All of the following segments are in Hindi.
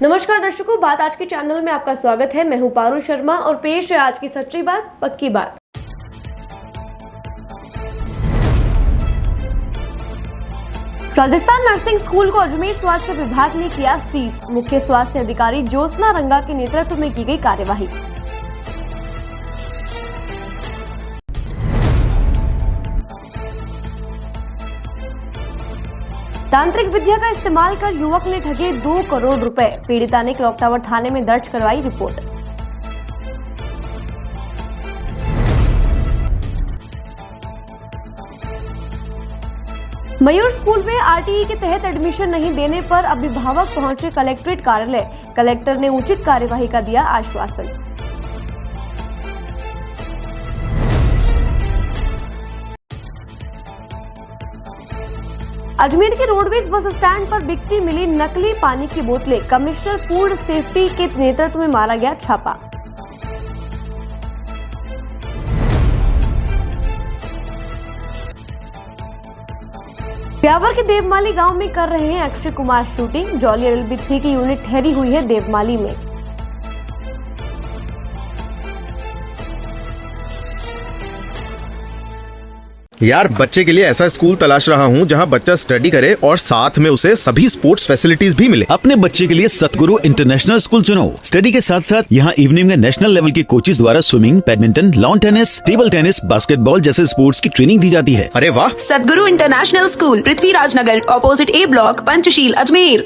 नमस्कार दर्शकों, बात आज के चैनल में आपका स्वागत है। मैं हूं पारुल शर्मा और पेश है आज की सच्ची बात पक्की बात। राजस्थान नर्सिंग स्कूल को अजमेर स्वास्थ्य विभाग ने किया सीज। मुख्य स्वास्थ्य अधिकारी ज्योत्सना रंगा के नेतृत्व में की गई कार्यवाही। तांत्रिक विद्या का इस्तेमाल कर युवक ने ठगे 2 करोड़ रुपए। पीड़िता ने क्लॉक टावर थाने में दर्ज करवाई रिपोर्ट। मयूर स्कूल में आरटीई के तहत एडमिशन नहीं देने पर अभिभावक पहुंचे कलेक्ट्रेट कार्यालय। कलेक्टर ने उचित कार्यवाही का दिया आश्वासन। अजमेर के रोडवेज बस स्टैंड पर बिकती मिली नकली पानी की बोतलें। कमिश्नर फूड सेफ्टी के नेतृत्व में मारा गया छापा। ब्यावर के देवमाली गांव में कर रहे हैं Akshay Kumar shooting. Jolly LLB 3 की यूनिट ठहरी हुई है देवमाली में। यार, बच्चे के लिए ऐसा स्कूल तलाश रहा हूँ जहाँ बच्चा स्टडी करे और साथ में उसे सभी स्पोर्ट्स फैसिलिटीज भी मिले। अपने बच्चे के लिए सतगुरु इंटरनेशनल स्कूल चुनो। स्टडी के साथ साथ यहाँ इवनिंग में नेशनल लेवल के कोचेज द्वारा swimming, badminton, lawn tennis, table tennis, basketball जैसे स्पोर्ट्स की ट्रेनिंग दी जाती है। अरे वाह! सतगुरु international school, Prithviraj Nagar, opposite A block, Panchsheel, Ajmer.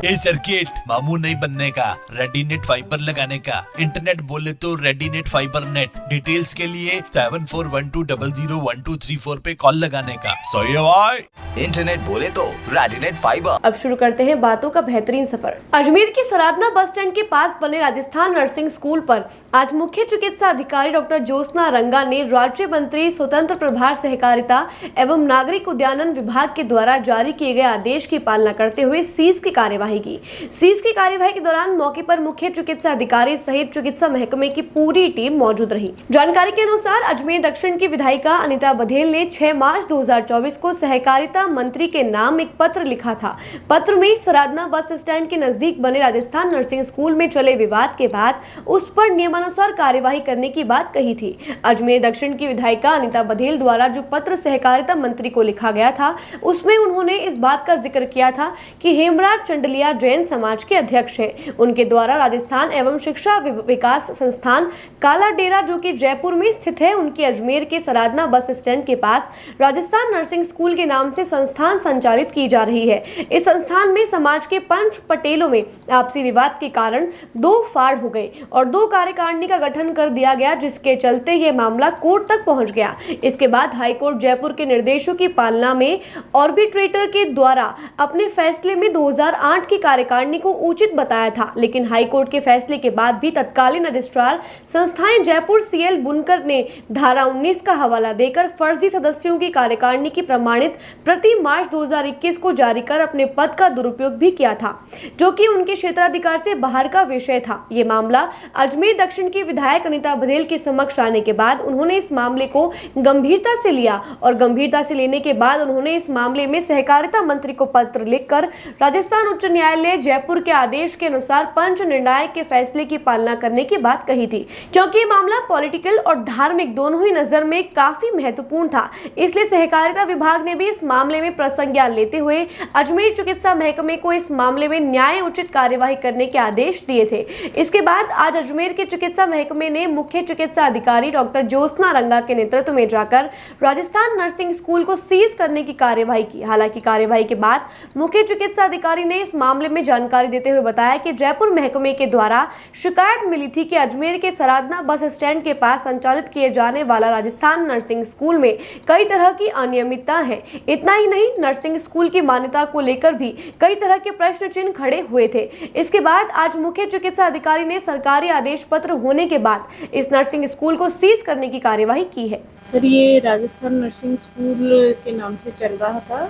ये सर्किट मामू नहीं बनने का, रेडीनेट फाइबर लगाने का। इंटरनेट बोले तो रेडीनेट फाइबर नेट। डिटेल्स के लिए 7412001234 पे कॉल लगाने का। सही है भाई। इंटरनेट बोले तो रेडीनेट फाइबर। अब शुरू करते हैं बातों का बेहतरीन सफर। अजमेर के सरादना बस स्टैंड के पास बने राजस्थान नर्सिंग स्कूल पर आज मुख्य चिकित्सा अधिकारी डॉक्टर ज्योत्सना रंगा ने राज्य मंत्री स्वतंत्र प्रभार सहकारिता एवं नागरिक उद्यान विभाग के द्वारा जारी किए गए आदेश की पालना करते हुए सीज की कार्यवाही की। की। सीज की कार्यवाही के दौरान मौके पर मुख्य चिकित्सा अधिकारी सहित चिकित्सा महकमे की पूरी टीम मौजूद रही। जानकारी के अनुसार अजमेर दक्षिण की विधायिका अनीता बघेल ने 6 मार्च 2024 को सहकारिता मंत्री के नाम एक पत्र लिखा था। पत्र में सरादना बस स्टैंड के नजदीक बने राजस्थान नर्सिंग स्कूल में चले विवाद के बाद उस पर नियमानुसार कार्यवाही करने की बात कही थी। अजमेर दक्षिण की विधायिका अनीता बघेल द्वारा जो पत्र सहकारिता मंत्री को लिखा गया था, उसमें उन्होंने इस बात का जिक्र किया था कि हेमराज चंडलिया जैन समाज के अध्यक्ष हैं। उनके द्वारा राजस्थान एवं शिक्षा विकास संस्थान काला डेरा, जो कि जयपुर में स्थित है, उनकी अजमेर के सरादना बस स्टैंड के पास राजस्थान नर्सिंग स्कूल के नाम से संस्थान संचालित की जा रही है। इस संस्थान में समाज के 5 पटेलों में आपसी विवाद के कारण 2 फाड़ हो गए और 2 कार्यकारिणी का गठन कर दिया गया, जिसके चलते ये मामला कोर्ट तक पहुंच गया। इसके बाद हाईकोर्ट जयपुर के निर्देशों की पालना में ऑर्बिट्रेटर के द्वारा अपने फैसले में 2008 की कार्यकारिणी को उचित बताया था, लेकिन हाईकोर्ट के फैसले के बाद भी तत्कालीन रजिस्ट्रार संस्थाएं जयपुर CL बुनकर ने धारा 19 का हवाला देकर फर्जी सदस्यों की कार्यकारिणी की प्रमाणित प्रति मार्च 2021 को जारी कर अपने पद का दुरुपयोग भी किया था, जो कि उनके क्षेत्राधिकार से बाहर का विषय था। ये मामला अजमेर दक्षिण की विधायक अनीता बघेल के समक्ष आने के बाद उन्होंने इस मामले को गंभीरता से लिया और गंभीरता से लेने के बाद उन्होंने इस मामले में सहकारिता मंत्री को पत्र लिखकर राजस्थान उच्च न्यायालय जयपुर के आदेश के अनुसार पंच निर्णायक के फैसले की पालना करने की बात कही थी। क्योंकि ये मामला पॉलिटिकल और धार्मिक दोनों ही नजर में काफी महत्वपूर्ण था, इसलिए सहकारिता विभाग ने भी इस मामले में प्रसंज्ञान लेते हुए अजमेर चिकित्सा महकमे को इस मामले में न्याय उचित कार्यवाही करने के आदेश दिए थे। इसके बाद आज अजमेर के चिकित्सा महकमे ने मुख्य चिकित्सा अधिकारी डॉक्टर ज्योत्सना रंगा के नेतृत्व में जाकर राजस्थान नर्सिंग स्कूल को सीज करने की कार्यवाही की। हालांकि कार्यवाही के बाद मुख्य चिकित्सा अधिकारी ने इस मामले में जानकारी देते हुए बताया कि जयपुर महकमे के द्वारा शिकायत मिली थी कि अजमेर के सरादना बस स्टैंड के पास संचालित किए जाने वाला राजस्थान नर्सिंग स्कूल में कई तरह की अनियमितता है। इतना ही नहीं, नर्सिंग स्कूल की मान्यता को लेकर भी कई तरह के प्रश्न चिन्ह खड़े हुए थे। इसके बाद आज मुख्य चिकित्सा अधिकारी ने सरकारी आदेश पत्र होने के बाद इस नर्सिंग स्कूल को सीज करने की कार्यवाही की है। सर, ये राजस्थान नर्सिंग स्कूल के नाम से चल रहा था।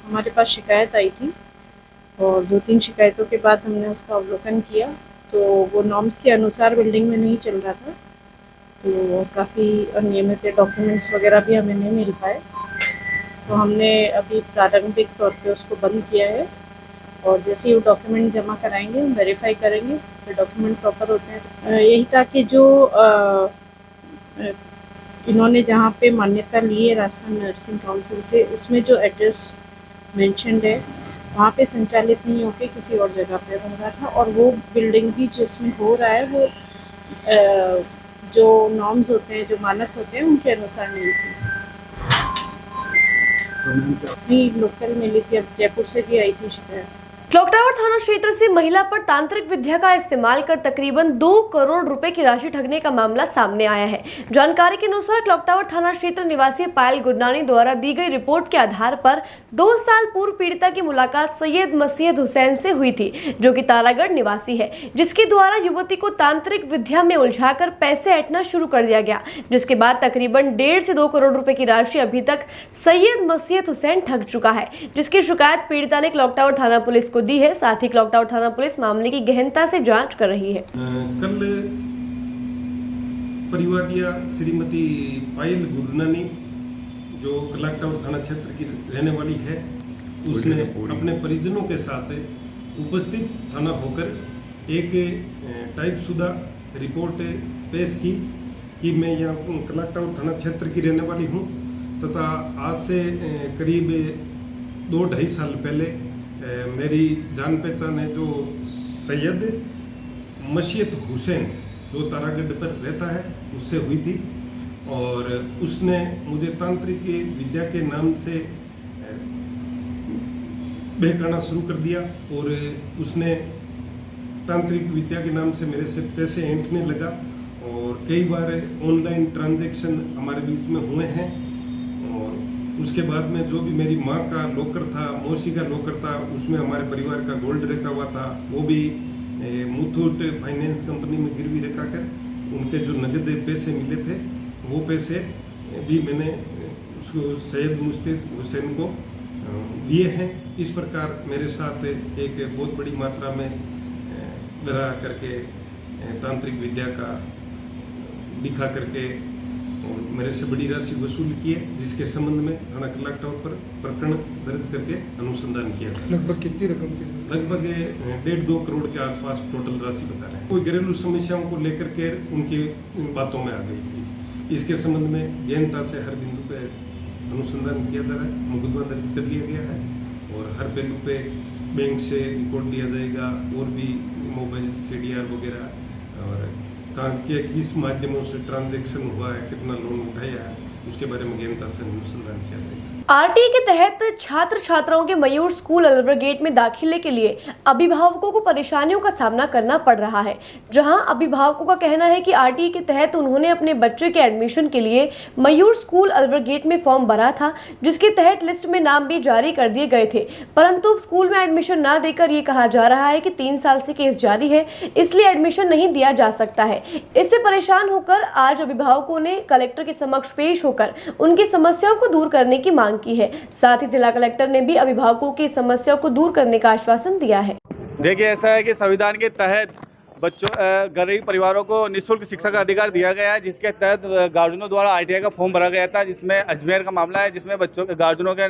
हमारे पास शिकायत आई थी और 2-3 शिकायतों के बाद हमने उसका अवलोकन किया, तो वो नॉर्म्स के अनुसार बिल्डिंग में नहीं चल रहा था, तो काफ़ी अनियमित डॉक्यूमेंट्स वगैरह भी हमें नहीं मिल पाए। तो हमने अभी प्रारंभिक तौर पे उसको बंद किया है और जैसे ही वो डॉक्यूमेंट जमा कराएंगे, हम वेरीफाई करेंगे तो डॉक्यूमेंट प्रॉपर होते हैं। यही था कि जो इन्होंने जहाँ पे मान्यता ली है राजस्थान नर्सिंग काउंसिल से, उसमें जो एड्रेस मेंशन्ड है वहाँ पे संचालित नहीं होकर किसी और जगह पे बन रहा था, और वो बिल्डिंग भी जिसमें हो रहा है वो जो नॉर्म्स होते हैं, जो मानक होते हैं, उनके अनुसार नहीं थी। लोकल मिली थी, अब जयपुर से भी आई थी शिकायत। क्लॉक टावर थाना क्षेत्र से महिला पर तांत्रिक विद्या का इस्तेमाल कर तकरीबन 2 करोड़ रुपए की राशि ठगने का मामला सामने आया है। जानकारी के अनुसार क्लॉक टावर थाना क्षेत्र निवासी पायल गुरनानी द्वारा दी गई रिपोर्ट के आधार पर 2 साल पूर्व पीड़िता की मुलाकात सैयद मसीहद हुसैन से हुई थी, जो कि तारागढ़ निवासी है, जिसके द्वारा युवती को तांत्रिक विद्या में उलझाकर पैसे ऐंठना शुरू कर दिया गया, जिसके बाद तकरीबन 1.5 से 2 करोड़ रुपए की राशि अभी तक सैयद मसीहद हुसैन ठग चुका है, जिसकी शिकायत पीड़िता ने क्लॉक टावर थाना पुलिस को दी है। साथ ही क्लॉक टावर थाना पुलिस मामले की गहनता से जांच कर रही है। कल परिवादिया श्रीमती पायल गुरनानी, जो क्लॉक टावर थाना क्षेत्र की रहने वाली है, उसने अपने परिजनों के साथ उपस्थित थाना होकर एक टाइपशुदा रिपोर्ट पेश की कि मैं यहाँ क्लॉक टावर थाना क्षेत्र की रहने वाली हूँ तथा आज से करीब 2-2.5 साल पहले मेरी जान पहचान है जो सैयद मसीहद हुसैन, जो तारागढ़ पर रहता है, उससे हुई थी, और उसने मुझे तांत्रिक विद्या के नाम से बहकाना शुरू कर दिया और उसने तांत्रिक विद्या के नाम से मेरे से पैसे ऐंठने लगा और कई बार ऑनलाइन ट्रांजैक्शन हमारे बीच में हुए हैं। और उसके बाद में जो भी मेरी माँ का लॉकर था, मौसी का लॉकर था, उसमें हमारे परिवार का गोल्ड रखा हुआ था, वो भी मुथूट फाइनेंस कंपनी में गिरवी रखा कर उनके जो नगद पैसे मिले थे वो पैसे भी मैंने उसको सैयद मुस्तैद हुसैन को दिए हैं। इस प्रकार मेरे साथ एक बहुत बड़ी मात्रा में डरा करके तांत्रिक विद्या का दिखा करके और मेरे से बड़ी राशि वसूल की है, जिसके संबंध में थाना क्लॉक टावर पर प्रकरण दर्ज करके अनुसंधान किया था। लगभग कितनी रकम थी? लगभग 1.5-2 करोड़ के आसपास टोटल राशि बता रहे हैं। कोई घरेलू समस्याओं को लेकर के उनकी इन बातों में आ गई थी। इसके संबंध में गहनता से हर बिंदु पे अनुसंधान किया जा रहा है, मुकदमा दर्ज कर लिया गया है और हर पहलू पे बैंक से रिपोर्ट दिया जाएगा और भी मोबाइल CDR वगैरह और कहाँ के किस माध्यमों से ट्रांजैक्शन हुआ है, कितना लोन उठाया है, उसके बारे में गहनता से अनुसंधान किया जाएगा। आरटीई के तहत छात्र छात्राओं के मयूर स्कूल अलवर गेट में दाखिले के लिए अभिभावकों को परेशानियों का सामना करना पड़ रहा है, जहां अभिभावकों का कहना है कि आरटीई के तहत उन्होंने अपने बच्चे के एडमिशन के लिए मयूर स्कूल अलवर गेट में फॉर्म भरा था, जिसके तहत लिस्ट में नाम भी जारी कर दिए गए थे, परंतु स्कूल में एडमिशन न देकर ये कहा जा रहा है कि 3 साल से केस जारी है, इसलिए एडमिशन नहीं दिया जा सकता है। इससे परेशान होकर आज अभिभावकों ने कलेक्टर के समक्ष पेश होकर उनकी समस्याओं को दूर करने की मांग की है। साथ ही जिला कलेक्टर ने भी अभिभावकों की समस्याओं को दूर करने का आश्वासन दिया है। देखिए, ऐसा है कि संविधान के तहत बच्चों गरीब परिवारों को निःशुल्क शिक्षा का अधिकार दिया गया है, जिसके तहत गार्जियनों द्वारा ITI का फॉर्म भरा गया था, जिसमें अजमेर का मामला है, जिसमें बच्चों के गार्जियनों के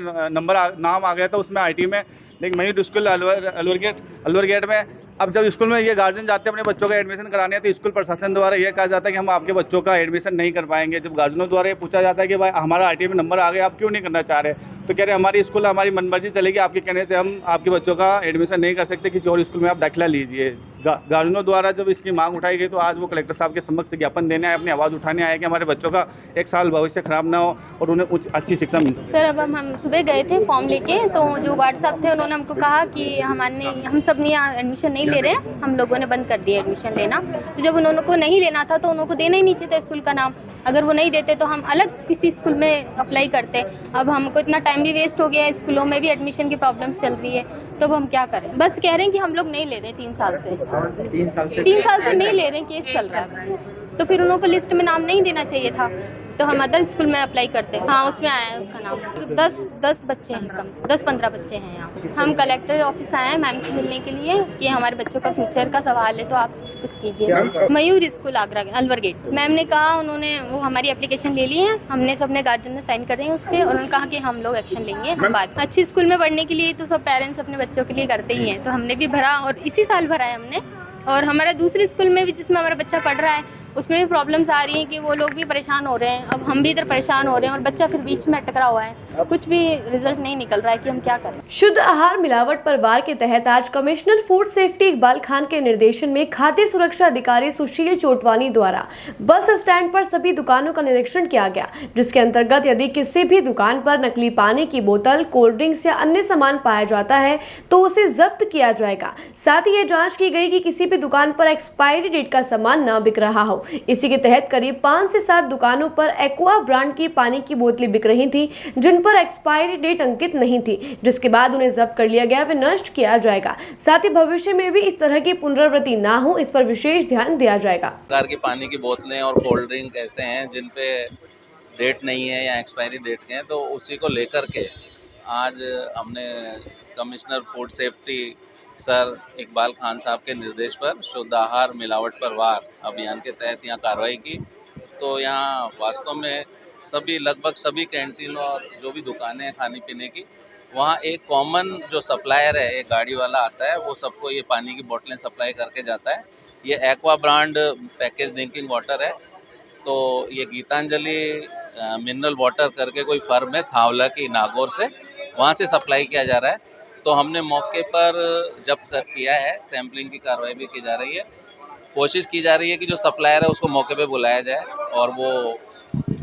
नाम आ गया था उसमें ITI में, लेकिन मयूर स्कूल अलवर गेट में अब जब स्कूल में ये गार्जियन जाते हैं अपने बच्चों का एडमिशन कराने तो स्कूल प्रशासन द्वारा ये कहा जाता है कि हम आपके बच्चों का एडमिशन नहीं कर पाएंगे। जब गार्जियनों द्वारा ये पूछा जाता है कि भाई हमारा ITI में नंबर आ गया, आप क्यों नहीं करना चाह रहे, तो कह रहे हमारी स्कूल हमारी मनमर्जी चलेगी, आपके कहने से हम आपके बच्चों का एडमिशन नहीं कर सकते, किसी और स्कूल में आप दाखिला लीजिए। गार्जियनों द्वारा जब इसकी मांग उठाई गई तो आज वो कलेक्टर साहब के समक्ष ज्ञापन देने आए, अपनी आवाज़ उठाने आए कि हमारे बच्चों का 1 साल भविष्य खराब ना हो और उन्हें कुछ अच्छी शिक्षा मिल। सर, अब हम सुबह गए थे फॉर्म लेके, तो जो गार्ड साहब थे उन्होंने हमको कहा कि हम सब ने एडमिशन नहीं ले रहे हैं, हम लोगों ने बंद कर दिया एडमिशन लेना। तो जब उन्होंने को नहीं लेना था तो उनको देना ही नहीं चाहिए था स्कूल का नाम, अगर वो नहीं देते तो हम अलग किसी स्कूल में अप्लाई करते। अब हमको इतना टाइम भी वेस्ट हो गया है, स्कूलों में भी एडमिशन की प्रॉब्लम्स चल रही है, तो अब हम क्या करें। बस कह रहे हैं कि हम लोग नहीं ले रहे 3 साल से 3 साल से नहीं ले रहे, केस चल रहा है, तो फिर उनको लिस्ट में नाम नहीं देना चाहिए था, तो हम अदर स्कूल में अप्लाई करते हैं। हाँ, उसमें आया है उसका नाम। 10 बच्चे हैं, कम 10-15 बच्चे हैं यहाँ। हम कलेक्टर ऑफिस आए हैं मैम से मिलने के लिए कि हमारे बच्चों का फ्यूचर का सवाल है, तो आप कुछ कीजिए। Mayur school Agra Alwar gate. Ma'am ने कहा उन्होंने वो हमारी एप्लीकेशन ले ली है, हमने सबने गार्जियन ने साइन कर रहे हैं उस पर, और उन्होंने कहा कि हम लोग एक्शन लेंगे। हम बात अच्छी स्कूल में पढ़ने के लिए तो सब पेरेंट्स अपने बच्चों के लिए करते ही हैं, तो हमने भी भरा और इसी साल भरा है हमने। और हमारा दूसरी स्कूल में भी जिसमें हमारा बच्चा पढ़ रहा है उसमें भी प्रॉब्लम्स आ रही हैं कि वो लोग भी परेशान हो रहे हैं, अब हम भी इधर परेशान हो रहे हैं और बच्चा फिर बीच में अटका हुआ है, कुछ भी रिजल्ट नहीं निकल रहा है कि हम क्या करें। शुद्ध आहार मिलावट पर वार के तहत आज commissioner food safety Iqbal Khan के निर्देशन में खाद्य सुरक्षा अधिकारी सुशील चोटवानी द्वारा बस स्टैंड पर सभी दुकानों का निरीक्षण किया गया, जिसके अंतर्गत यदि किसी भी दुकान पर नकली पानी की बोतल, कोल्ड ड्रिंक्स या अन्य सामान पाया जाता है तो उसे जब्त किया जाएगा। साथ ही यह जाँच की गई कि किसी भी दुकान पर एक्सपायरी डेट का सामान न बिक रहा हो। इसी के तहत करीब 5 से 7 दुकानों पर एक्वा ब्रांड की पानी की बोतलें बिक रही थी, जिन पर एक्सपायरी डेट अंकित नहीं थी, जिसके बाद उन्हें जब्त कर लिया गया व नष्ट किया जाएगा। साथ ही भविष्य में भी इस तरह की पुनरावृत्ति ना हो, इस पर विशेष ध्यान दिया जाएगा। प्रकार की पानी की बोतलें और कोल्ड ड्रिंक ऐसे हैं जिन पे डेट नहीं है या एक्सपायरी डेट के हैं, तो उसी को लेकर के आज हमने commissioner food safety sir Iqbal Khan साहब के निर्देश पर शुद्ध आहार मिलावट पर वार अभियान के तहत यहाँ कार्रवाई की। तो यहाँ वास्तव में लगभग सभी कैंटीन और जो भी दुकानें हैं खाने पीने की, वहाँ एक कॉमन जो सप्लायर है, एक गाड़ी वाला आता है, वो सबको ये पानी की बोतलें सप्लाई करके जाता है। ये aqua brand package drinking water है। तो ये गीतांजलि मिनरल वाटर करके कोई फर्म है थावला की नागौर से, वहाँ से सप्लाई किया जा रहा है। तो हमने मौके पर जब्त किया है, सैम्पलिंग की कार्रवाई भी की जा रही है। कोशिश की जा रही है कि जो सप्लायर है उसको मौके पे बुलाया जाए, और वो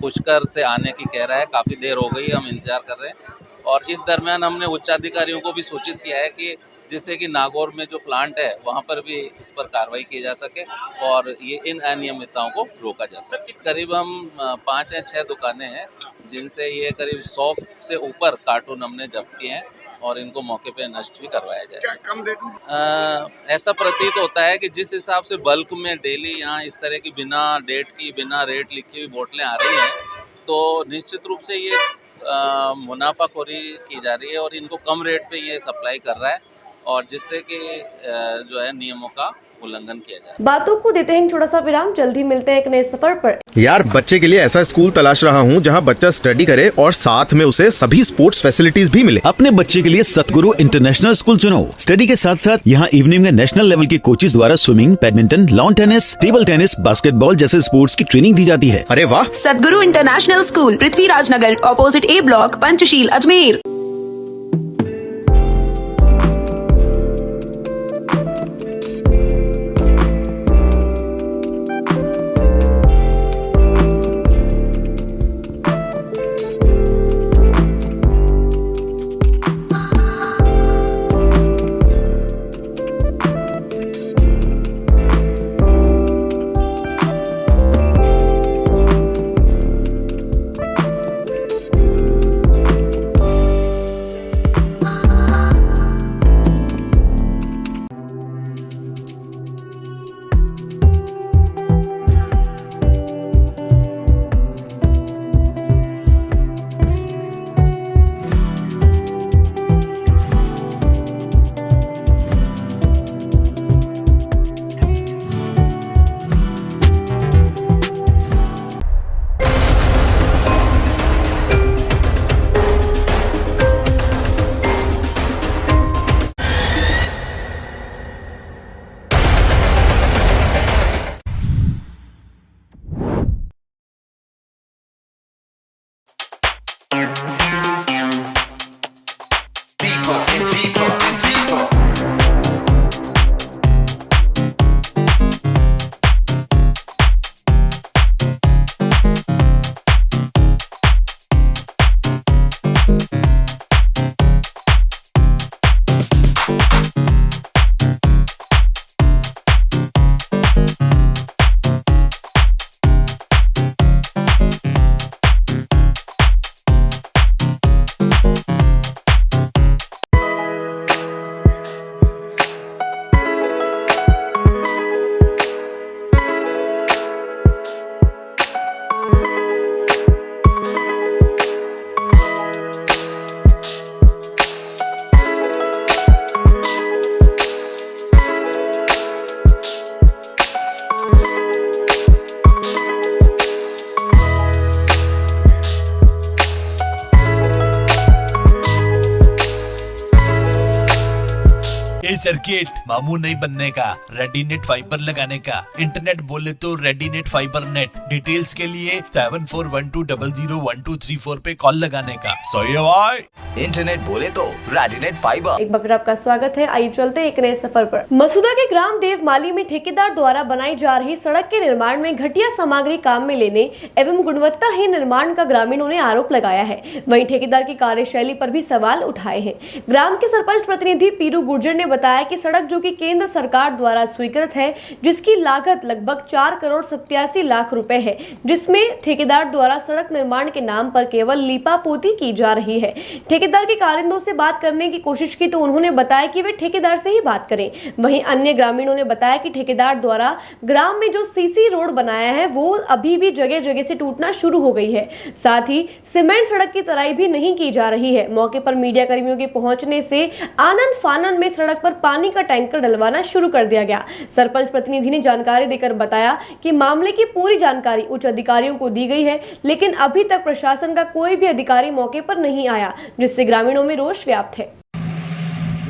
पुष्कर से आने की कह रहा है, काफ़ी देर हो गई, हम इंतज़ार कर रहे हैं। और इस दरमियान हमने उच्चाधिकारियों को भी सूचित किया है कि जिससे कि नागौर में जो प्लांट है वहाँ पर भी इस पर कार्रवाई की जा सके और ये इन अनियमितताओं को रोका जा सके। करीब हम 5 या 6 दुकानें हैं जिनसे ये करीब 100 से ऊपर कार्टून हमने जब्त किए हैं और इनको मौके पे नष्ट भी करवाया जाए। क्या कम रेट में? ऐसा प्रतीत होता है कि जिस हिसाब से बल्क में डेली यहाँ इस तरह की बिना डेट की, बिना रेट लिखी हुई बोतलें आ रही हैं, तो निश्चित रूप से ये मुनाफाखोरी की जा रही है और इनको कम रेट पे ये सप्लाई कर रहा है और जिससे कि जो है नियमों का उल्लंघन किया जाए। बातों को देते हैं एक छोटा सा विराम, जल्द ही मिलते हैं एक नए सफर पर। यार बच्चे के लिए ऐसा स्कूल तलाश रहा हूँ जहाँ बच्चा स्टडी करे और साथ में उसे सभी स्पोर्ट्स फैसिलिटीज भी मिले। अपने बच्चे के लिए सतगुरु इंटरनेशनल स्कूल चुनो। स्टडी के साथ साथ यहाँ इवनिंग में नेशनल लेवल के कोचेज द्वारा swimming, badminton, lawn tennis, table tennis, basketball जैसे स्पोर्ट्स की ट्रेनिंग दी जाती है। अरे वाह। सतगुरु इंटरनेशनल स्कूल, पृथ्वीराज नगर, ऑपोजिट ए ब्लॉक, पंचशील, अजमेर। ये सर्किट मामू नहीं बनने का, रेडीनेट फाइबर लगाने का। इंटरनेट बोले तो रेडीनेट फाइबर नेट। डिटेल्स के लिए 7412001234 पे कॉल लगाने का। सही है भाई। इंटरनेट बोले तो रेडीनेट फाइबर। एक बार फिर आपका स्वागत है। आइए चलते एक नए सफर पर। मसूदा के ग्राम देवमाली में ठेकेदार द्वारा बनाई जा रही सड़क के निर्माण में घटिया सामग्री काम में लेने एवं गुणवत्ताहीन निर्माण का ग्रामीणों ने आरोप लगाया है। वहीं ठेकेदार की कार्यशैली पर भी सवाल उठाए हैं। ग्राम के सरपंच प्रतिनिधि पीरू गुर्जर ने बताया कि सड़क जो कि केंद्र सरकार द्वारा स्वीकृत है, जिसकी लागत लगभग 4,87,00,000 रुपए है, जिसमें ठेकेदार द्वारा सड़क निर्माण के नाम पर केवल लीपापोती की जा रही है। ठेकेदार के कारिंदों से बात करने की कोशिश की तो उन्होंने बताया कि वे ठेकेदार से ही बात करें। वहीं अन्य ग्रामीणों ने बताया कि ठेकेदार द्वारा ग्राम में जो सीसी रोड बनाया है वो अभी भी जगह जगह से टूटना शुरू हो गई है। साथ ही सीमेंट सड़क की तराई भी नहीं की जा रही है। मौके पर मीडिया कर्मियों के पहुंचने से आनन फानन में सड़क पर पानी का टैंकर डलवाना शुरू कर दिया गया। सरपंच प्रतिनिधि ने जानकारी देकर बताया कि मामले की पूरी जानकारी उच्च अधिकारियों को दी गई है, लेकिन अभी तक प्रशासन का कोई भी अधिकारी मौके पर नहीं आया, जिससे ग्रामीणों में रोष व्याप्त है।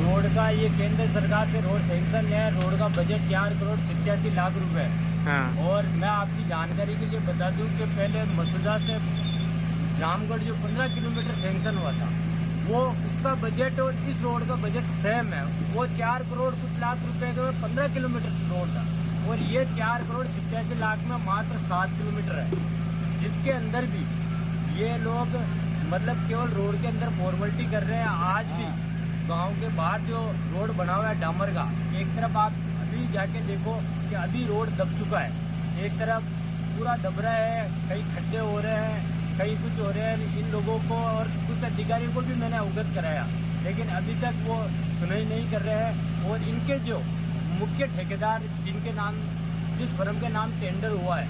रोड का ये केंद्र सरकार से रोड सैंक्शन है। रोड का बजट 4,87,00,000 रुपए है। और मैं आपकी जानकारी के लिए बता दूं कि पहले मसूदा से रामगढ़ जो 15 किलोमीटर सैंक्शन हुआ था, वो उसका बजट और इस रोड का बजट सेम है। वो 4 करोड़ कुछ लाख रुपए का 15 किलोमीटर रोड था और ये 4,87,00,000 में मात्र 7 किलोमीटर है, जिसके अंदर भी ये लोग मतलब केवल रोड के अंदर फॉर्मेलिटी कर रहे हैं। आज भी गांव के बाहर जो रोड बना हुआ है डामर का, एक तरफ आप अभी जाके देखो कि अभी रोड दब चुका है, एक तरफ पूरा दब रहा है, कई खड्डे हो रहे हैं, कई कुछ हो रहे हैं। इन लोगों को और कुछ अधिकारियों को भी मैंने अवगत कराया, लेकिन अभी तक वो सुनाई नहीं कर रहे हैं। और इनके जो मुख्य ठेकेदार जिनके नाम जिस फर्म के नाम टेंडर हुआ है,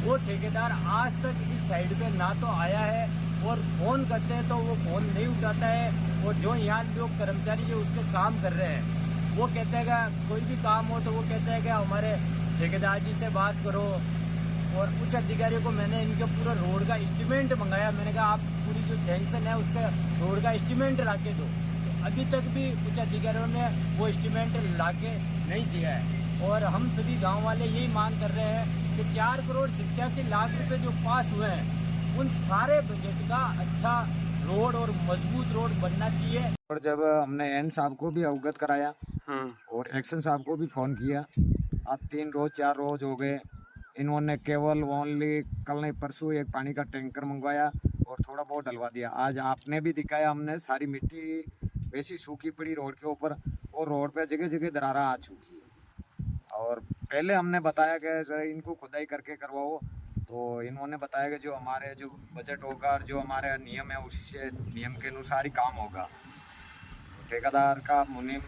वो ठेकेदार आज तक इस साइड पे ना तो आया है और फ़ोन करते हैं तो वो फ़ोन नहीं उठाता है। और जो यहाँ लोग कर्मचारी जो उसके काम कर रहे हैं वो कहते हैं कि कोई भी काम हो तो वो कहते हैं कि हमारे ठेकेदार जी से बात करो। और उच्च अधिकारियों को मैंने इनके पूरा रोड का एस्टीमेट मंगाया। मैंने कहा आप पूरी जो सैंक्शन है उसका रोड का एस्टीमेट ला के दो। तो अभी तक भी उच्च अधिकारियों ने वो एस्टीमेट ला के नहीं दिया है। और हम सभी गांव वाले यही मांग कर रहे हैं कि 4,87,00,000 रुपए जो पास हुए हैं उन सारे बजट का अच्छा रोड और मजबूत रोड बनना चाहिए। और जब हमने एन साहब को भी अवगत कराया और एक्शन साहब को भी फ़ोन किया, आज 3 रोज़ 4 रोज़ हो गए। इन्होंने केवल ओनली कल नहीं परसों एक पानी का टैंकर मंगवाया और थोड़ा बहुत डलवा दिया। आज आपने भी दिखाया, हमने सारी मिट्टी वैसी सूखी पड़ी रोड के ऊपर और रोड पे जगह जगह दरारा आ चुकी है। और पहले हमने बताया कि सर इनको खुदाई करके करवाओ, तो इन्होंने बताया कि जो हमारे जो बजट होगा और जो हमारे नियम है उसी से नियम के अनुसार ही काम होगा। तो ठेकेदार का मुनीम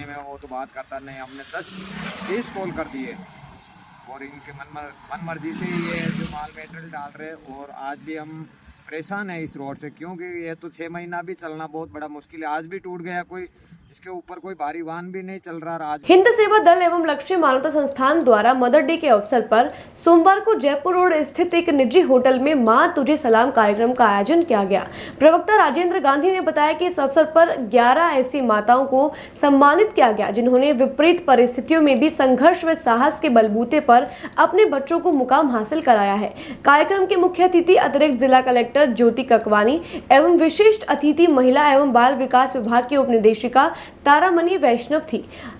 है वो तो बात करता नहीं। हमने 10-20 कॉल कर दिए और इनके मन मर्जी से ये जो माल मेटेरियल डाल रहे हैं। और आज भी हम परेशान है इस रोड से, क्योंकि ये तो 6 महीना भी चलना बहुत बड़ा मुश्किल है। आज भी टूट गया, कोई इसके ऊपर कोई भारी वाहन भी नहीं चल रहा। आज हिंद सेवा दल एवं लक्ष्य मानवता संस्थान द्वारा मदर डे के अवसर पर सोमवार को जयपुर रोड स्थित एक निजी होटल में मां तुझे सलाम कार्यक्रम का आयोजन किया गया। प्रवक्ता राजेंद्र गांधी ने बताया कि इस अवसर पर 11 ऐसी माताओं को सम्मानित किया गया जिन्होंने विपरीत परिस्थितियों में भी संघर्ष व साहस के बलबूते पर अपने बच्चों को मुकाम हासिल कराया है। कार्यक्रम के मुख्य अतिथि अतिरिक्त जिला कलेक्टर ज्योति ककवानी एवं विशिष्ट अतिथि महिला एवं बाल विकास विभाग की उपनिदेशिका तारामणि वैष्णव थी।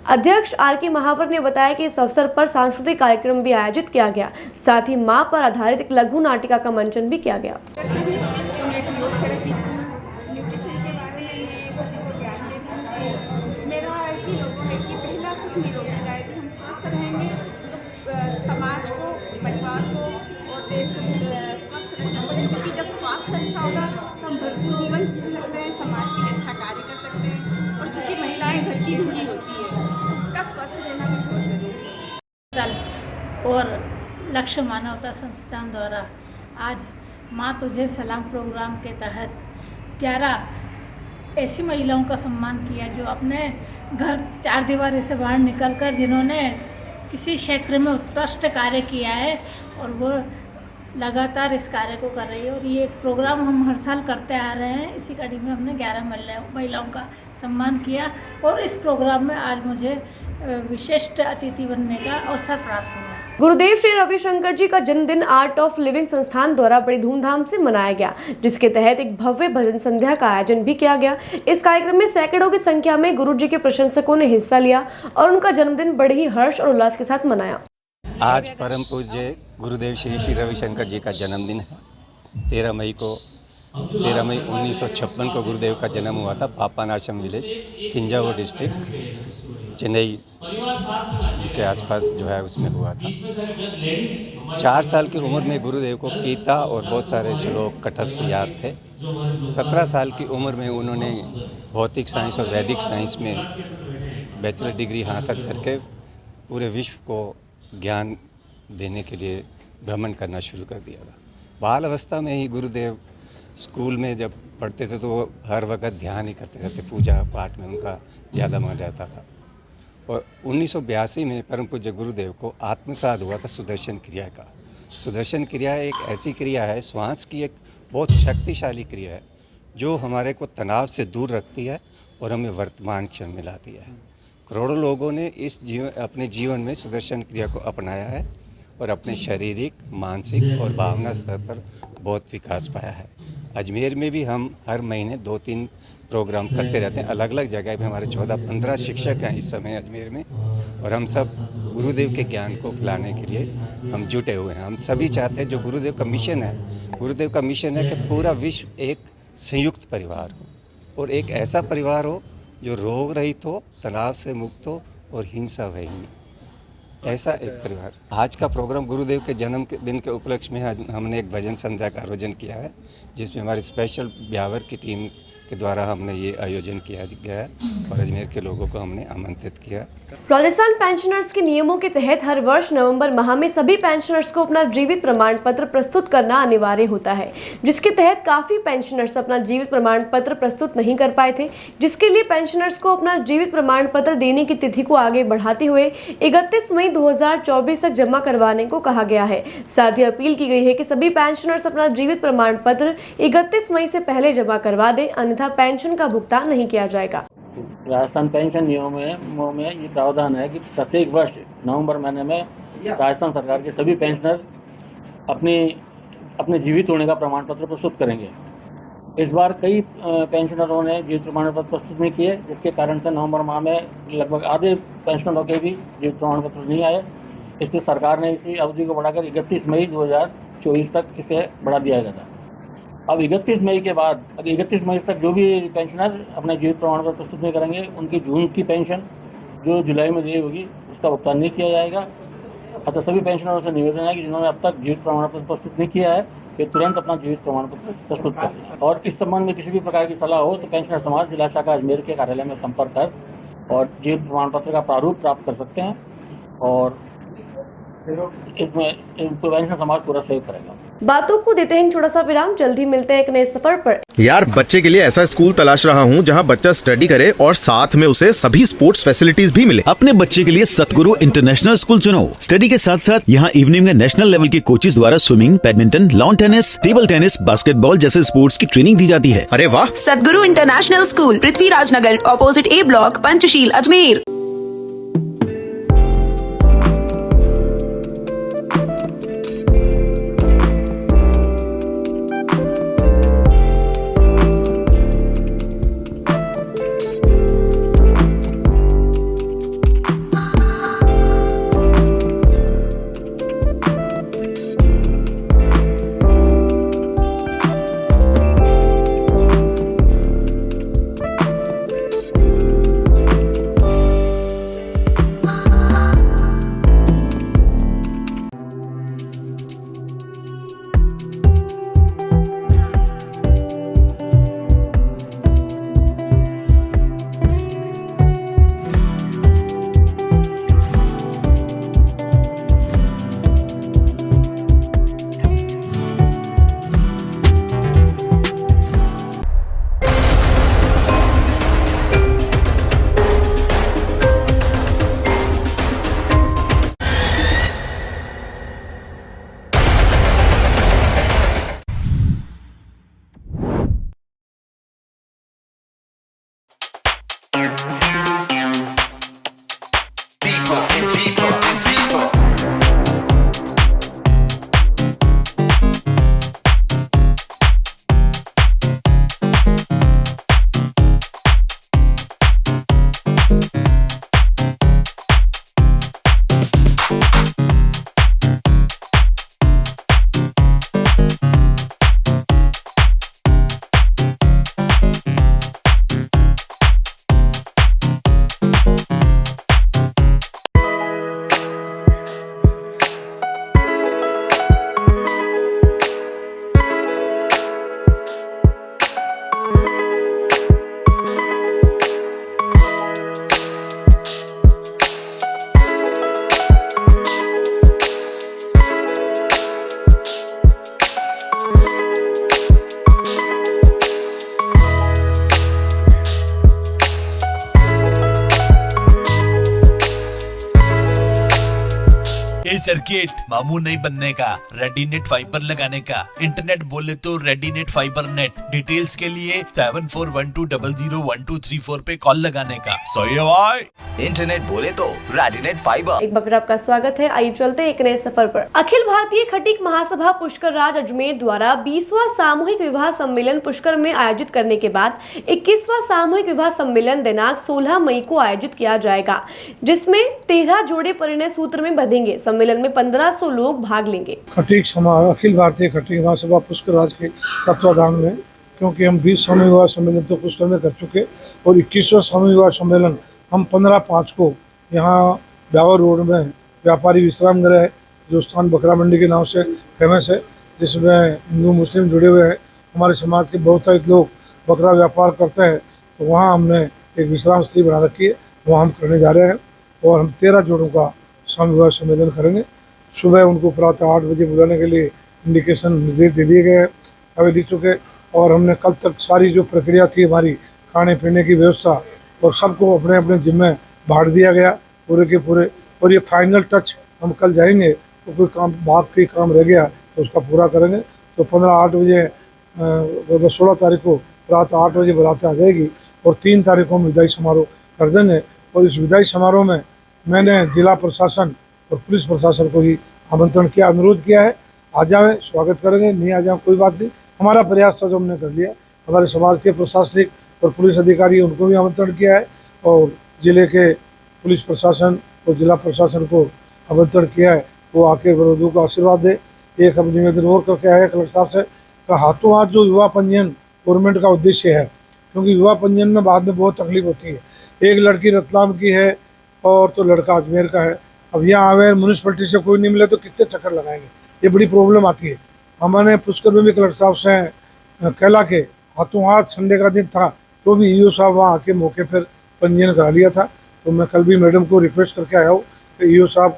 अध्यक्ष आर.के. महावर ने बताया कि इस अवसर पर सांस्कृतिक कार्यक्रम भी आयोजित किया गया। साथ ही मां पर आधारित एक लघु नाटिका का मंचन भी किया गया। समाज को, परिवार को और देश को स्वस्थ रखना पड़ेगा, क्योंकि जब स्वास्थ्य अच्छा होगा तो हम भरपूर जीवन जी सकते हैं, समाज के लिए अच्छा कार्य कर सकते हैं। और चूँकि महिलाएं घर की धुरी होती है, उसका स्वस्थ रहना भी बहुत जरूरी है। और लक्ष्य मानवता संस्थान द्वारा आज माँ तुझे सलाम प्रोग्राम के तहत 11 ऐसी महिलाओं का सम्मान किया जो अपने घर 4 दीवारी से बाहर निकलकर जिन्होंने किसी क्षेत्र में उत्कृष्ट कार्य किया है और वो लगातार इस कार्य को कर रही है। और ये प्रोग्राम हम हर साल करते आ रहे हैं। इसी कड़ी में हमने 11 महिलाओं का सम्मान किया और इस प्रोग्राम में आज मुझे विशिष्ट अतिथि बनने का अवसर प्राप्त हुआ। गुरुदेव श्री रविशंकर जी का जन्मदिन आर्ट ऑफ लिविंग संस्थान द्वारा बड़ी धूमधाम से मनाया गया, जिसके तहत एक भव्य भजन संध्या का आयोजन भी किया गया। इस कार्यक्रम में सैकड़ों की संख्या में गुरु जी के प्रशंसकों ने हिस्सा लिया और उनका जन्मदिन बड़े ही हर्ष और उल्लास के साथ मनाया। आज परम पूज्य गुरुदेव श्री श्री रविशंकर जी का जन्मदिन है। 13 मई 1956 को गुरुदेव का जन्म हुआ था। पापानाशम विलेज, तंजावुर डिस्ट्रिक्ट, चेन्नई के आसपास जो है उसमें हुआ था। 4 साल की उम्र में गुरुदेव को गीता और बहुत सारे श्लोक कंठस्थ याद थे। 17 साल की उम्र में उन्होंने भौतिक साइंस और वैदिक साइंस में बैचलर डिग्री हासिल करके पूरे विश्व को ज्ञान देने के लिए भ्रमण करना शुरू कर दिया था। बाल अवस्था में ही गुरुदेव स्कूल में जब पढ़ते थे तो वो हर वक्त ध्यान ही करते रहते, पूजा पाठ में उनका ज़्यादा मन रहता था। और 1982 में परम पूज्य गुरुदेव को आत्मसात हुआ था सुदर्शन क्रिया का। सुदर्शन क्रिया एक ऐसी क्रिया है, श्वास की एक बहुत शक्तिशाली क्रिया है जो हमारे को तनाव से दूर रखती है और हमें वर्तमान क्षण में लाती है। करोड़ों लोगों ने अपने जीवन में सुदर्शन क्रिया को अपनाया है और अपने शारीरिक, मानसिक और भावना स्तर पर बहुत विकास पाया है। अजमेर में भी हम हर महीने 2-3 प्रोग्राम करते रहते हैं। अलग अलग जगह पे हमारे 14-15 शिक्षक हैं इस समय अजमेर में और हम सब गुरुदेव के ज्ञान को फैलाने के लिए हम जुटे हुए हैं। हम सभी चाहते हैं, जो गुरुदेव का मिशन है, गुरुदेव का मिशन है कि पूरा विश्व एक संयुक्त परिवार हो और एक ऐसा परिवार हो जो रोग रहित हो, तनाव से मुक्त हो और हिंसा रहित, ऐसा एक परिवार। आज का प्रोग्राम गुरुदेव के जन्म के दिन के उपलक्ष्य में हमने एक भजन संध्या का आयोजन किया है, जिसमें हमारी स्पेशल ब्यावर की टीम के द्वारा हमने ये आयोजन किया गया है और अजमेर के लोगों को हमने आमंत्रित किया। राजस्थान पेंशनर्स के नियमों के तहत हर वर्ष नवंबर माह में सभी पेंशनर्स को अपना जीवित प्रमाण पत्र प्रस्तुत करना अनिवार्य होता है, जिसके तहत काफी पेंशनर्स अपना जीवित प्रमाण पत्र प्रस्तुत नहीं कर पाए थे, जिसके लिए पेंशनर्स को अपना जीवित प्रमाण पत्र देने की तिथि को आगे बढ़ाते हुए 31 मई 2024 तक जमा करवाने को कहा गया है। साथ ही अपील की गई है कि सभी पेंशनर्स अपना जीवित प्रमाण पत्र 31 मई से पहले जमा करवा दें, अन्यथा पेंशन का भुगतान नहीं किया जाएगा। राजस्थान पेंशन नियमों में ये प्रावधान है कि प्रत्येक वर्ष नवंबर महीने में राजस्थान सरकार के सभी पेंशनर अपने जीवित होने का प्रमाण पत्र प्रस्तुत करेंगे। इस बार कई पेंशनरों ने जीवित प्रमाण पत्र प्रस्तुत नहीं किए, जिसके कारण से नवंबर माह में लगभग आधे पेंशनरों के भी जीवित प्रमाण पत्र नहीं आए। इसलिए सरकार ने इसी अवधि को बढ़ाकर 31 मई 2024 तक इसे बढ़ा दिया गया था। अब 31 मई के बाद 31 मई तक जो भी पेंशनर अपने जीवित प्रमाण पत्र प्रस्तुत नहीं करेंगे, उनकी जून की पेंशन जो जुलाई में दी होगी उसका भुगतान नहीं किया जाएगा। अतः सभी पेंशनरों से निवेदन है कि जिन्होंने अब तक जीवित प्रमाण पत्र प्रस्तुत नहीं किया है, वे तुरंत अपना जीवित प्रमाण पत्र प्रस्तुत करें। और इस संबंध में किसी भी प्रकार की सलाह हो तो पेंशनर समाज जिला शाखा अजमेर के कार्यालय में संपर्क कर और जीवित प्रमाण पत्र का प्रारूप प्राप्त कर सकते हैं और इसमें पेंशनर समाज पूरा सहयोग करेगा। बातों को देते हैं छोटा सा विराम, जल्दी मिलते हैं एक नए सफर पर। यार बच्चे के लिए ऐसा स्कूल तलाश रहा हूँ जहाँ बच्चा स्टडी करे और साथ में उसे सभी स्पोर्ट्स फैसिलिटीज भी मिले। अपने बच्चे के लिए सतगुरु इंटरनेशनल स्कूल चुनो। स्टडी के साथ साथ यहाँ इवनिंग में नेशनल लेवल के कोचेज द्वारा swimming, badminton, lawn tennis, table tennis, basketball जैसे स्पोर्ट्स की ट्रेनिंग दी जाती है। अरे वाह! सतगुरु इंटरनेशनल स्कूल, पृथ्वीराज नगर, ऑपोजिट ए ब्लॉक, पंचशील, अजमेर। सर्किट मामू नहीं बनने का, रेडीनेट फाइबर लगाने का, इंटरनेट बोले तो रेडीनेट फाइबर नेट। डिटेल्स के लिए 7412001234 पे कॉल लगाने का। सही है भाई। इंटरनेट बोले तो रेडीनेट फाइबर। एक बार फिर आपका स्वागत है। आइए चलते एक नए सफर पर। अखिल भारतीय खटीक महासभा पुष्कर राज अजमेर द्वारा 20वां सामूहिक विवाह सम्मेलन पुष्कर में आयोजित करने के बाद 21वां सामूहिक विवाह सम्मेलन दिनांक 16 मई को आयोजित किया जाएगा, जिसमें 13 जोड़े परिणय सूत्र में बंधेंगे। सम्मेलन में 1500 लोग भाग लेंगे। खटीक समाज अखिल भारतीय खटीक महासभा पुष्कर राज के तत्वाधान में, क्योंकि हम 20 सामूहिक विवाह सम्मेलन तो पुष्कर में कर चुके और 21वां सामूहिक विवाह सम्मेलन हम 15/5 को यहाँ ब्यावर रोड में व्यापारी विश्राम गृह है, जो स्थान बकरा मंडी के नाम से फेमस है, जिसमें हिंदू मुस्लिम जुड़े हुए हैं। हमारे समाज के बहुतायत लोग बकरा व्यापार करते हैं, तो वहाँ हमने एक विश्राम स्थली बना रखी है, वहाँ हम करने जा रहे हैं। और हम 13 जोड़ों का स्वामी विवाह सम्मेलन करेंगे। सुबह उनको प्रातः 8 बजे बुलाने के लिए इंडिकेशन निर्देश दे दिए गए हैं, अभी दे चुके। और हमने कल तक सारी जो प्रक्रिया थी हमारी खाने पीने की व्यवस्था और सबको अपने अपने जिम्मे बांट दिया गया पूरे के पूरे। और ये फाइनल टच हम कल जाएंगे, तो कोई काम बाकी काम रह गया तो उसका पूरा करेंगे। तो 15-8 बजे 16 तारीख को रात 8 बजे बारात आ जाएगी और 3 तारीख को हम विदाई समारोह कर देंगे। और इस विदाई समारोह में मैंने जिला प्रशासन और पुलिस प्रशासन को ही आमंत्रण किया, अनुरोध किया है, आ जाए, स्वागत करेंगे, नहीं आ जाए कोई बात नहीं। हमारा प्रयास था जो हमने कर लिया। हमारे समाज के प्रशासनिक और पुलिस अधिकारी उनको भी आमंत्रण किया है और जिले के पुलिस प्रशासन और जिला प्रशासन को आमंत्रण किया है, वो आके वधू को आशीर्वाद दे। एक हम निवेदन और करके आए कलेक्टर साहब से, का हाथों हाथ जो युवा पंजीयन गवर्नमेंट का उद्देश्य है, क्योंकि युवा पंजीयन में बाद में बहुत तकलीफ होती है। एक लड़की रतलाम की है और तो लड़का अजमेर का है। अब यहाँ आवे म्यूनिसपैलिटी से कोई नहीं मिले तो कितने चक्कर लगाएंगे, ये बड़ी प्रॉब्लम आती है। हमने पुष्कर में भी कलेक्टर साहब से कहला के हाथों हाथ संडे का दिन था तो भी ईओ साहब वहाँ आके मौके पर पंजीयन करा लिया था। तो मैं कल भी मैडम को रिक्वेस्ट करके आया हूँ कि ईओ साहब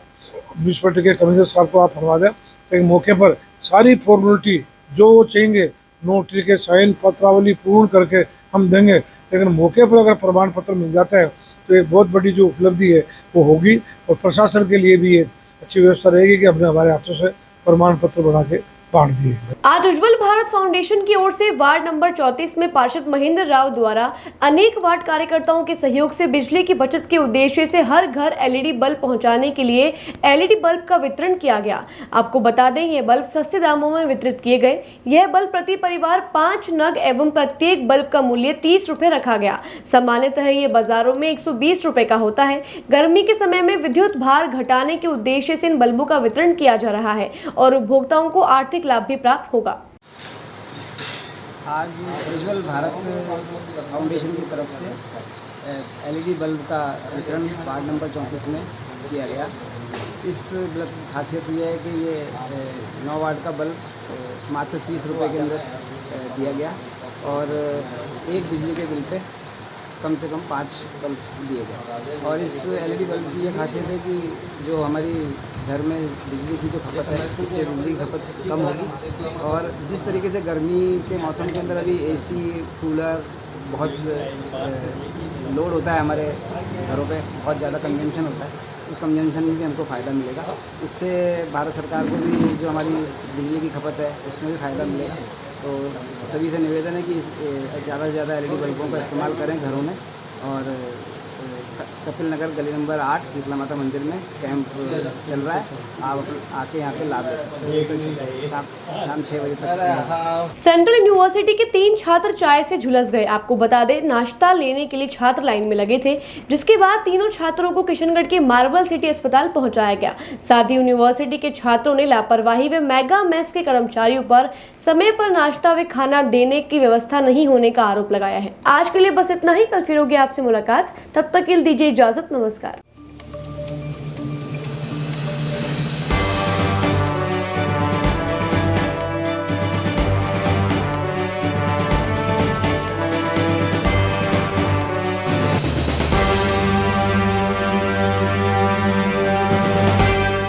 म्यूनिसपैलिटी के कमिश्नर साहब को आप फरमा दें, तो मौके पर सारी फॉर्मेलिटी जो चाहिए नोटरी के साइन पत्रावली पूर्ण करके हम देंगे। लेकिन मौके पर अगर प्रमाण पत्र मिल जाता है तो एक बहुत बड़ी जो उपलब्धि है वो होगी और प्रशासन के लिए भी एक अच्छी व्यवस्था रहेगी कि हमने हमारे हाथों से प्रमाण पत्र बना के बांट दिए। आज उज्जवल भारत फाउंडेशन की ओर से वार्ड नंबर 34 में पार्षद महेंद्र राव द्वारा अनेक वार्ड कार्यकर्ताओं के सहयोग से बिजली की बचत के उद्देश्य से हर घर एलईडी बल्ब पहुंचाने के लिए एलईडी बल्ब का वितरण किया गया। आपको बता दें, ये बल्ब सस्ते दामों में वितरित किए गए। यह बल्ब प्रति परिवार 5 नग एवं प्रत्येक बल्ब का मूल्य 30 रुपए रखा गया। सामान्यतः ये बाजारों में 120 रुपए का होता है। गर्मी के समय में विद्युत भार घटाने के उद्देश्य से इन बल्बों का वितरण किया जा रहा है और उपभोक्ताओं को आर्थिक लाभ भी प्राप्त होगा। आज उज्जवल भारत फाउंडेशन की तरफ से एलईडी बल्ब का वितरण वार्ड नंबर 34 में किया गया। इस बल्ब की खासियत ये है कि ये 9 वाट का बल्ब मात्र 30 रुपये के अंदर दिया गया और एक बिजली के बिल पे कम से कम 5 बल्ब दिए गए। और इस एलईडी बल्ब की ये खासियत है कि जो हमारी घर में बिजली की जो खपत है, इससे बिजली की खपत कम होगी। और जिस तरीके से गर्मी के मौसम के अंदर अभी एसी कूलर बहुत लोड होता है हमारे घरों पे, बहुत ज़्यादा कंजम्पशन होता है, उस कंजम्पशन में भी हमको फ़ायदा मिलेगा। इससे भारत सरकार को भी जो हमारी बिजली की खपत है उसमें भी फ़ायदा मिलेगा। तो सभी से निवेदन है कि ज़्यादा से ज़्यादा एलईडी बल्बों का इस्तेमाल करें घरों में। और कपिल नगर गली नंबर 8 शीतला माता मंदिर में कैंप चल रहा है, आप आके यहाँ पे लाभ ले सकते हैं। शाम 6 बजे तक। सेंट्रल यूनिवर्सिटी के 3 छात्र चाय से झुलस गए। आपको बता दें, नाश्ता लेने के लिए छात्र लाइन में लगे थे, जिसके बाद तीनों छात्रों को किशनगढ़ के मार्बल सिटी अस्पताल पहुंचाया गया। साथ ही यूनिवर्सिटी के छात्रों ने लापरवाही व मेगा मेस के कर्मचारियों पर समय पर नाश्ता व खाना देने की व्यवस्था नहीं होने का आरोप लगाया है। आज के लिए बस इतना ही। कल फिर होगी आपसे मुलाकात, तब तक के लिए दीजिए इजाजत। नमस्कार।